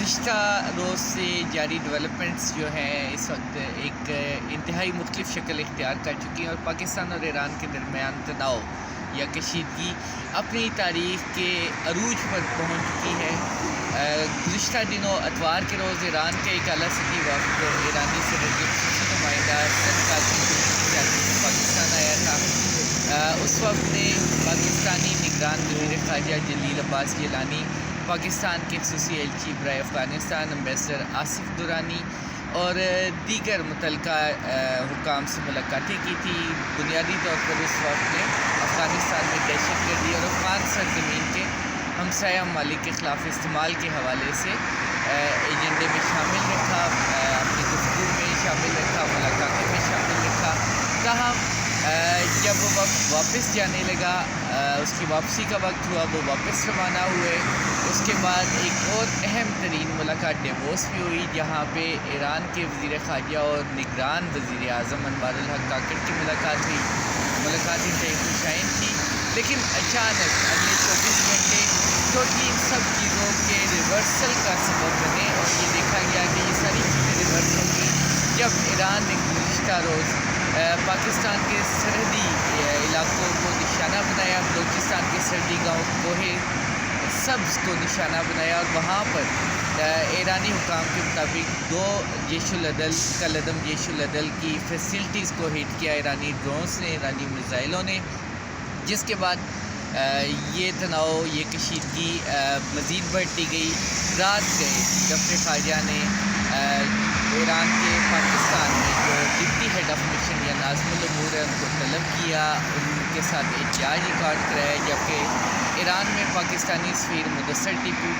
گزشتہ روز سے جاری ڈیولپمنٹس جو ہیں اس وقت ایک انتہائی مختلف شکل اختیار کر چکی ہیں اور پاکستان اور ایران کے درمیان تناؤ یا کشیدگی اپنی تاریخ کے عروج پر پہنچ چکی ہے۔ گزشتہ دنوں اتوار کے روز ایران کے ایک اعلیٰ سطحی وفد ایرانی صدر کے خصوصی نمائندہ سعد کاظمی کی جانب سے پاکستان آیا تھا۔ اس وقت نے پاکستانی نگران وزیر خارجہ جلیل عباس گیلانی، پاکستان کے خصوصی ایلچی برائے افغانستان امبیسڈر آصف درانی اور دیگر متعلقہ حکام سے ملاقاتیں کی تھی۔ بنیادی طور پر اس وقت نے افغانستان میں دہشت گردی اور افغان سرزمین کے ہمسایہ ممالک کے خلاف استعمال کے حوالے سے ایجنڈے میں شامل رکھا، اپنی گفتگو میں شامل رکھا، ملاقاتوں میں شامل رکھا۔ تاہم جب وہ وقت واپس جانے لگا، اس کی واپسی کا وقت ہوا، وہ واپس روانہ ہوئے۔ اس کے بعد ایک اور اہم ترین ملاقات ڈیووس میں ہوئی، جہاں پہ ایران کے وزیر خارجہ اور نگران وزیر اعظم انوار الحق کاکڑ کی ملاقات ہوئی۔ ملاقات انتہائی خوشائن تھی، لیکن اچانک اگلے 24 گھنٹے ٹوٹلی ان سب چیزوں کے ریورسل کا سبب بنے اور یہ دیکھا گیا کہ یہ ساری چیزیں ریورس ہوں گی جب ایران نے گزشتہ روز پاکستان کے سرحدی علاقوں کو نشانہ بنایا، بلوچستان کے سرحدی گاؤں کوہ سبز کو نشانہ بنایا اور وہاں پر ایرانی حکام کے مطابق 2 جیش العدل کالعدم جیش العدل کی فیسلٹیز کو ہٹ کیا ایرانی ڈرونز نے، ایرانی میزائلوں نے، جس کے بعد یہ تناؤ، یہ کشیدگی مزید بڑھتی گئی۔ رات گئے دفتر خارجہ نے ایران کے پاکستان میں جو ڈپٹی ہیڈ آف مشن یا ناظم الامور ہے ان کو طلب کیا، ان کے ساتھ احتجاج ریکارڈ کرایا، جبکہ ایران میں پاکستانی سفیر مدثر ٹیپو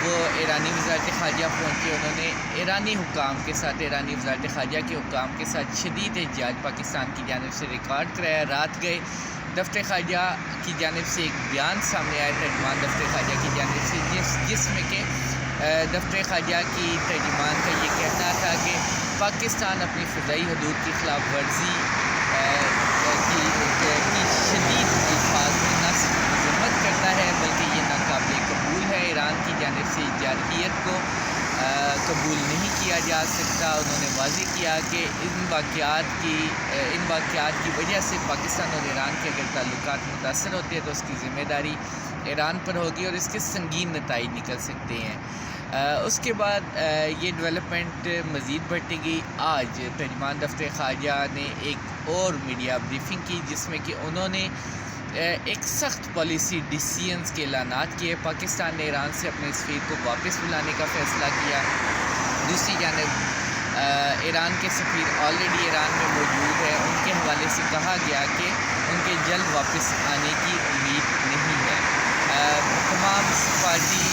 وہ ایرانی وزارت خارجہ پہنچے۔ انہوں نے ایرانی حکام کے ساتھ، ایرانی وزارت خارجہ کے حکام کے ساتھ شدید احتجاج پاکستان کی جانب سے ریکارڈ کرایا۔ رات گئے دفتر خارجہ کی جانب سے ایک بیان سامنے آیا، ترجمان دفتر خارجہ کی جانب سے، جس میں کہ دفتر خارجہ کی ترجمان کا یہ کہنا تھا کہ پاکستان اپنی فضائی حدود کی خلاف ورزی کی شدید الفاظ میں نہ صرف مذمت کرتا ہے بلکہ یہ ناقابل قبول ہے۔ ایران کی جانب سے جارحیت کو قبول نہیں کیا جا سکتا۔ انہوں نے واضح کیا کہ ان واقعات کی وجہ سے پاکستان اور ایران کے اگر تعلقات متاثر ہوتے ہیں تو اس کی ذمہ داری ایران پر ہوگی اور اس کے سنگین نتائج نکل سکتے ہیں۔ اس کے بعد یہ ڈیولپمنٹ مزید بڑھتی گئی۔ آج ترجمان دفتر خارجہ نے ایک اور میڈیا بریفنگ کی، جس میں کہ انہوں نے ایک سخت پالیسی ڈیسیژنز کے اعلانات کیے۔ پاکستان نے ایران سے اپنے سفیر کو واپس بلانے کا فیصلہ کیا۔ دوسری جانب ایران کے سفیر آلریڈی ایران میں موجود ہے، ان کے حوالے سے کہا گیا کہ ان کے جلد واپس آنے کی امید نہیں ہے۔ تمام سفارتی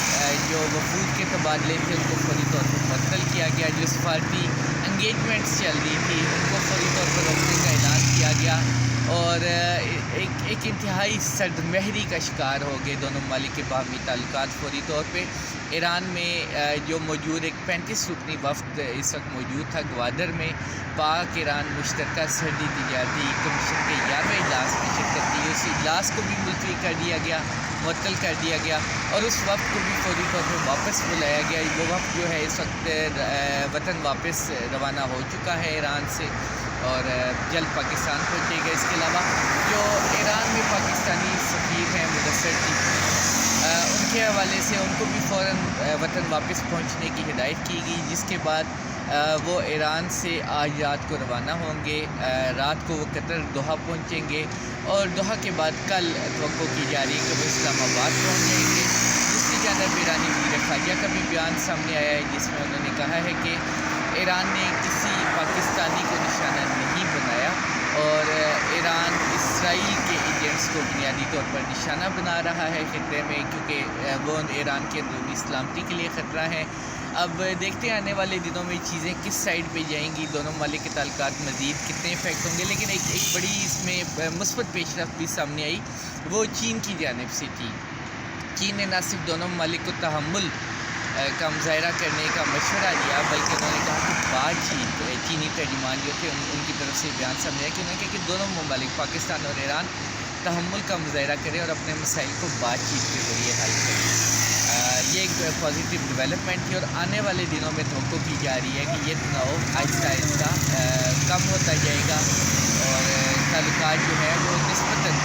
جو وفود کے تبادلے تھے ان کو فوری طور پر معطل کیا گیا۔ جو سفارتی انگیجمنٹس چل رہی تھی ان کو فوری طور پر روکنے کا اعلان کیا گیا اور ایک انتہائی سرد مہری کا شکار ہو گئے دونوں ممالک کے باہمی تعلقات۔ فوری طور پہ ایران میں جو موجود ایک 35 رکنی وفد اس وقت موجود تھا گوادر میں، پاک ایران مشترکہ سرحدی تجارتی کمیشن کے 11ویں اجلاس میں شرکت کی۔ اس اجلاس کو بھی ملتوی کر دیا گیا، معطل کر دیا گیا اور اس وقت کو بھی فوری طور پر واپس بلایا گیا۔ وہ وقت جو ہے اس وقت وطن واپس روانہ ہو چکا ہے ایران سے اور جلد پاکستان پہنچے گا۔ اس کے علاوہ جو ایران میں پاکستانی سفیر ہیں مدثر ٹیپو، ان کے حوالے سے ان کو بھی فوراً وطن واپس پہنچنے کی ہدایت کی گئی، جس کے بعد وہ ایران سے آج رات کو روانہ ہوں گے۔ رات کو وہ قطر دوحہ پہنچیں گے اور دوحہ کے بعد کل توقع کی جا رہی ہے کہ وہ اسلام آباد پہنچ جائیں گے۔ دوسری جانب ایرانی وزیر خارجہ کا بھی بیان سامنے آیا ہے، جس میں انہوں نے کہا ہے کہ ایران نے کسی پاکستانی کو نشانہ نہیں بنایا اور ایران اسرائیل کے ایجنٹس کو بنیادی طور پر نشانہ بنا رہا ہے خطے میں، کیونکہ وہ ایران کے اندرونی سلامتی کے لیے خطرہ ہے۔ اب دیکھتے ہیں آنے والے دنوں میں چیزیں کس سائڈ پہ جائیں گی، دونوں ممالک کے تعلقات مزید کتنے افیکٹ ہوں گے، لیکن ایک بڑی اس میں مثبت پیش رفت بھی سامنے آئی، وہ چین کی جانب سے تھی۔ چین نے نہ صرف دونوں ممالک کو تحمل کا مظاہرہ کرنے کا مشورہ دیا بلکہ انہوں نے کہا کہ بات چیت، چینی ترجمان جو تھے ان کی طرف سے بیان سامنے آیا کہ انہوں نے کہا کہ دونوں ممالک پاکستان اور ایران تحمل کا مظاہرہ کریں اور اپنے مسائل کو بات چیت کے ذریعے حل کریں۔ یہ ایک پازیٹیو ڈیولپمنٹ تھی اور آنے والے دنوں میں توقع کی جا رہی ہے کہ یہ تناؤ آہستہ آہستہ کم ہوتا جائے گا اور تعلقات جو ہے وہ نسبتاً